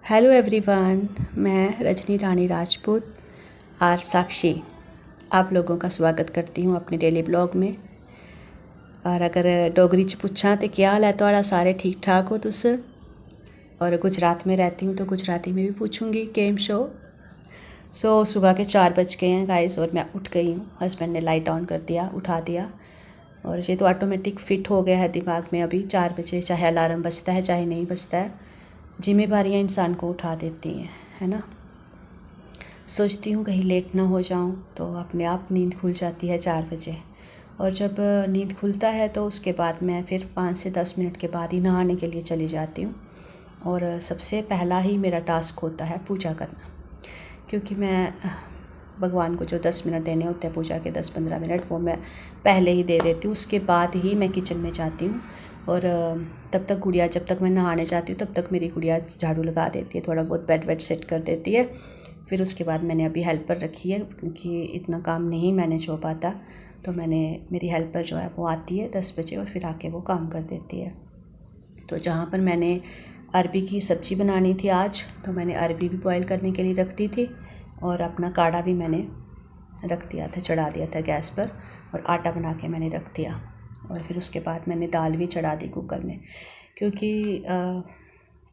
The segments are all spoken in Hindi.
हेलो एवरीवन, मैं रजनी रानी राजपूत और साक्षी आप लोगों का स्वागत करती हूँ अपने डेली ब्लॉग में। और अगर डोगरी च पुछां तो क्या हाल है थोड़ा, सारे ठीक ठाक हो तुस? और गुजरात में रहती हूँ तो गुजराती में भी पूछूंगी केम शो। सुबह के 4 बज गए हैं गाइस और मैं उठ गई हूँ। हस्बैंड ने लाइट ऑन कर दिया, उठा दिया और ये तो ऑटोमेटिक फ़िट हो गया है दिमाग में। अभी 4 बजे चाहे अलार्म बजता है चाहे नहीं बजता है, जिम्मेवारियाँ इंसान को उठा देती हैं, है ना। सोचती हूँ कहीं लेट ना हो जाऊँ तो अपने आप नींद खुल जाती है 4 बजे। और जब नींद खुलता है तो उसके बाद मैं फिर 5 से 10 मिनट के बाद ही नहाने के लिए चली जाती हूँ। और सबसे पहला ही मेरा टास्क होता है पूजा करना, क्योंकि मैं भगवान को जो 10 मिनट देने होते हैं पूजा के 10-15 मिनट, वो मैं पहले ही दे देती हूँ। उसके बाद ही मैं किचन में जाती हूँ। और तब तक गुड़िया, जब तक मैं नहाने जाती हूँ तब तक मेरी गुड़िया झाड़ू लगा देती है, थोड़ा बहुत बेड वेड सेट कर देती है। फिर उसके बाद मैंने अभी हेल्पर रखी है, क्योंकि इतना काम नहीं मैनेज हो पाता, तो मेरी हेल्पर जो है वो आती है 10 बजे और फिर आके वो काम कर देती है। तो जहाँ पर मैंने अरबी की सब्ज़ी बनानी थी आज, तो मैंने अरबी भी बॉईल करने के लिए रख दी थी और अपना काढ़ा भी मैंने रख दिया था, चढ़ा दिया था गैस पर, और आटा बना के मैंने रख दिया। और फिर उसके बाद मैंने दाल भी चढ़ा दी कुकर में, क्योंकि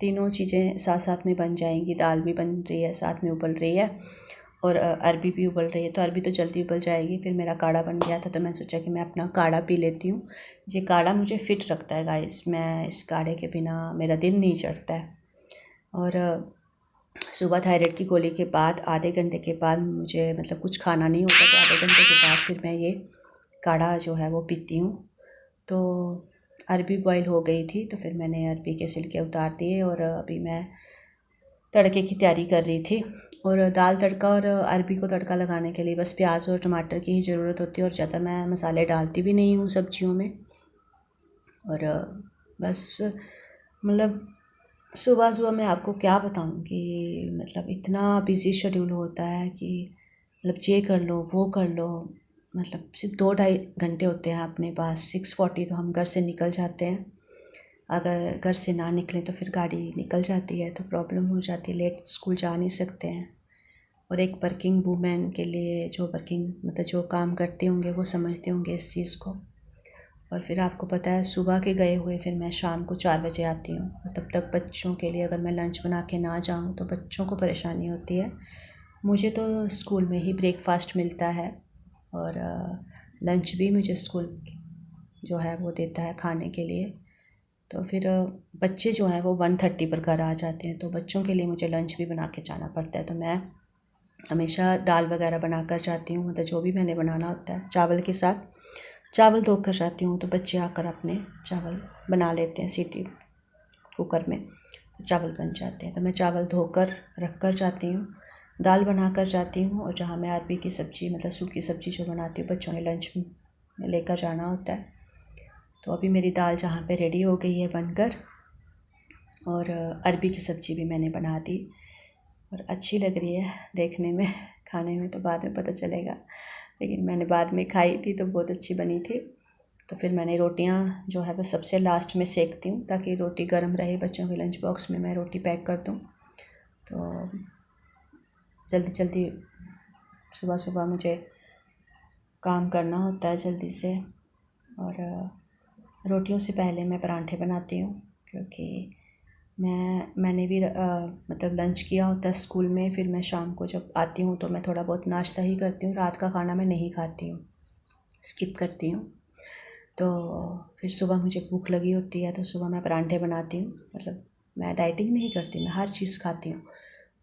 तीनों चीज़ें साथ साथ में बन जाएंगी। दाल भी बन रही है, साथ में उबल रही है, और अरबी भी उबल रही है, तो अरबी तो जल्दी उबल जाएगी। फिर मेरा काढ़ा बन गया था, तो मैंने सोचा कि मैं अपना काढ़ा पी लेती हूँ। ये काढ़ा मुझे फ़िट रखता है गाइस, मैं इस काढ़े के बिना मेरा दिन नहीं चढ़ता है। और सुबह थायराइड की गोली के बाद आधे घंटे के बाद मुझे मतलब कुछ खाना नहीं होता, तो आधे घंटे के बाद फिर मैं ये काढ़ा जो है वो पीती हूँ। तो अरबी बॉईल हो गई थी, तो फिर मैंने अरबी के छिलके उतार दिए और अभी मैं तड़के की तैयारी कर रही थी। और दाल तड़का और अरबी को तड़का लगाने के लिए बस प्याज और टमाटर की ही ज़रूरत होती है, और ज़्यादा मैं मसाले डालती भी नहीं हूँ सब्जियों में। और बस मतलब सुबह सुबह मैं आपको क्या बताऊँ कि मतलब इतना बिज़ी शेड्यूल होता है कि मतलब ये कर लो वो कर लो, मतलब सिर्फ 2-2.5 घंटे होते हैं अपने पास। 6:40 तो हम घर से निकल जाते हैं। अगर घर से ना निकलें तो फिर गाड़ी निकल जाती है, तो प्रॉब्लम हो जाती है, लेट स्कूल जा नहीं सकते हैं। और एक वर्किंग वूमेन के लिए, जो वर्किंग मतलब जो काम करते होंगे वो समझते होंगे इस चीज़ को। और फिर आपको पता है सुबह के गए हुए फिर मैं शाम को 4 बजे आती हूँ, और तब तक बच्चों के लिए अगर मैं लंच बना के ना जाऊँ तो बच्चों को परेशानी होती है। मुझे तो स्कूल में ही ब्रेकफास्ट मिलता है, और लंच भी मुझे स्कूल जो है वो देता है खाने के लिए। तो फिर बच्चे जो हैं वो 1:30 पर घर आ जाते हैं, तो बच्चों के लिए मुझे लंच भी बना के जाना पड़ता है। तो मैं हमेशा दाल वगैरह बना कर जाती हूँ, मतलब जो भी मैंने बनाना होता है चावल के साथ। चावल धोकर जाती हूँ, तो बच्चे आकर अपने चावल बना लेते हैं सीटी कुकर में, तो चावल बन जाते हैं। तो मैं चावल धोकर रख कर जाती हूँ, दाल बना कर जाती हूँ, और जहाँ मैं अरबी की सब्ज़ी मतलब सूखी सब्ज़ी जो बनाती हूँ बच्चों ने लंच में लेकर जाना होता है। तो अभी मेरी दाल जहाँ पे रेडी हो गई है बनकर, और अरबी की सब्ज़ी भी मैंने बना दी और अच्छी लग रही है देखने में। खाने में तो बाद में पता चलेगा, लेकिन मैंने बाद में खाई थी तो बहुत अच्छी बनी थी। तो फिर मैंने रोटियां जो है वो सबसे लास्ट में सेकती हूँ, ताकि रोटी गर्म रहे, बच्चों के लंच बॉक्स में मैं रोटी पैक कर दूँ। तो जल्दी जल्दी सुबह सुबह मुझे काम करना होता है जल्दी से। और रोटियों से पहले मैं परांठे बनाती हूँ, क्योंकि मैंने भी मतलब लंच किया होता है स्कूल में। फिर मैं शाम को जब आती हूँ तो मैं थोड़ा बहुत नाश्ता ही करती हूँ, रात का खाना मैं नहीं खाती हूँ, स्किप करती हूँ। तो फिर सुबह मुझे भूख लगी होती है तो सुबह मैं परांठे बनाती हूँ। मतलब मैं डाइटिंग नहीं करती, मैं हर चीज़ खाती हूँ।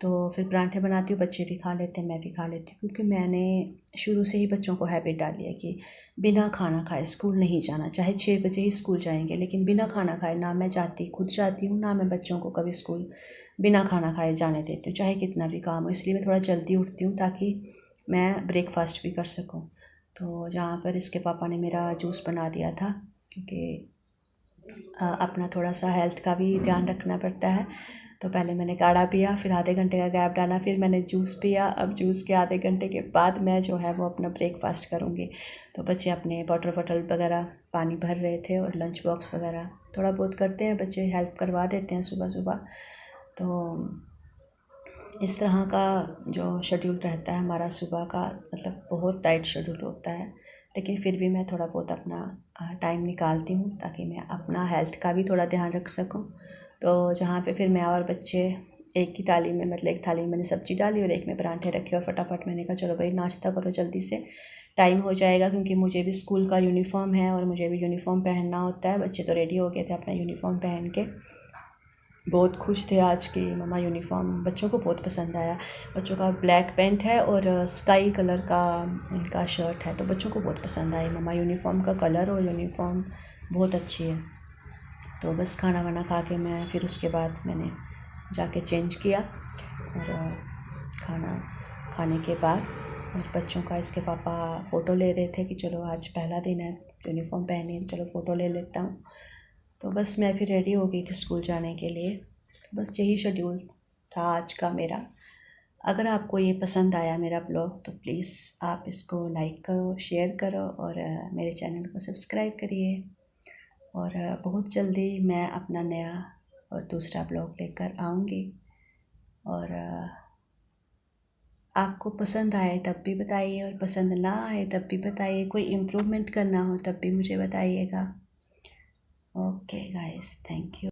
तो फिर परांठे बनाती हूँ, बच्चे भी खा लेते हैं, मैं भी खा लेती हूँ, क्योंकि मैंने शुरू से ही बच्चों को हैबिट डाली है कि बिना खाना खाए स्कूल नहीं जाना। चाहे 6 बजे ही स्कूल जाएंगे, लेकिन बिना खाना खाए ना मैं खुद जाती हूँ, ना मैं बच्चों को कभी स्कूल बिना खाना खाए जाने देती हूँ, चाहे कितना भी काम हो। इसलिए मैं थोड़ा जल्दी उठती हूँ ताकि मैं ब्रेकफास्ट भी कर सकूँ। तो जहाँ पर इसके पापा ने मेरा जूस बना दिया था, क्योंकि अपना थोड़ा सा हेल्थ का भी ध्यान रखना पड़ता है। तो पहले मैंने काढ़ा पिया, फिर आधे घंटे का गैप डाला, फिर मैंने जूस पिया। अब जूस के आधे घंटे के बाद मैं जो है वो अपना ब्रेकफास्ट करूँगी। तो बच्चे अपने वाटर बॉटल वगैरह पानी भर रहे थे, और लंच बॉक्स वगैरह थोड़ा बहुत करते हैं बच्चे, हेल्प करवा देते हैं सुबह सुबह। तो इस तरह का जो शेड्यूल रहता है हमारा सुबह का, मतलब बहुत टाइट शेड्यूल होता है, लेकिन फिर भी मैं थोड़ा बहुत अपना टाइम निकालती हूँ ताकि मैं अपना हेल्थ का भी थोड़ा ध्यान रख सकूँ। तो जहाँ पे फिर मैं और बच्चे एक ही थाली में, मतलब एक थाली में मैंने सब्ज़ी डाली और एक में परांठे रखे और फटाफट मैंने कहा चलो भाई नाश्ता करो जल्दी से, टाइम हो जाएगा, क्योंकि मुझे भी स्कूल का यूनिफ़ॉर्म है और मुझे भी यूनिफ़ॉर्म पहनना होता है। बच्चे तो रेडी हो गए थे अपना यूनिफ़ॉर्म पहन के, बहुत खुश थे आज कि मम्मा यूनिफ़ॉर्म। बच्चों को बहुत पसंद आया। बच्चों का ब्लैक पैंट है और स्काई कलर का इनका शर्ट है, तो बच्चों को बहुत पसंद आई मम्मा यूनिफ़ॉर्म का कलर और यूनिफ़ॉर्म बहुत अच्छी है। तो बस खाना वाना खा के मैं फिर उसके बाद मैंने जाके चेंज किया और खाना खाने के बाद और बच्चों का, इसके पापा फ़ोटो ले रहे थे कि चलो आज पहला दिन है यूनिफ़ॉर्म पहनी है, चलो फ़ोटो ले लेता हूँ। तो बस मैं फिर रेडी हो गई थी स्कूल जाने के लिए। तो बस यही शेड्यूल था आज का मेरा। अगर आपको ये पसंद आया मेरा ब्लॉग तो प्लीज़ आप इसको लाइक करो, शेयर करो और मेरे चैनल को सब्सक्राइब करिए। और बहुत जल्दी मैं अपना नया और दूसरा ब्लॉग लेकर आऊँगी। और आपको पसंद आए तब भी बताइए और पसंद ना आए तब भी बताइए। कोई इम्प्रूवमेंट करना हो तब भी मुझे बताइएगा। Okay guys, thank you.